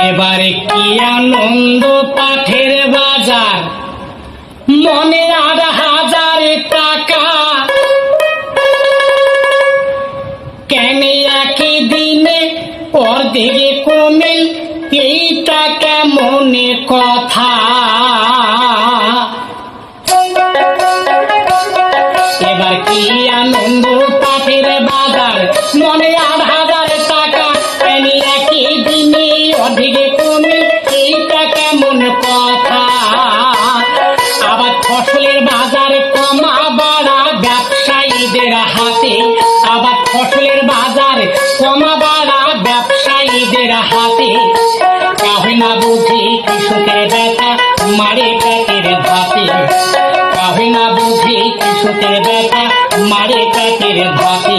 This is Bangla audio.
এবারে কি আনন্দ পাঠের বাজার, মনে ৮,০০০ টাকা, কেন একই দিনে অর্ধেকে কমিল, এইটা কেমন কথা। এবার কি আনন্দ পাঠের বাজার, মনে ৮,০০০ টাকা, কেন একই দিনে অর্ধেকে কমিল, এইটা কেমন কথা। আবার ফসলের বাজার কমা বাড়া ব্যবসায়ীদের হাতে, আবার ফসলের বাজার কমা বাড়া ব্যবসায়ীদের হাতে, কাহে না বুঝি কৃষকের ব্যথা মারে পেটের ভাতে, কাহে না বুঝি কৃষকের ব্যথা মারে পেটের ভাতে।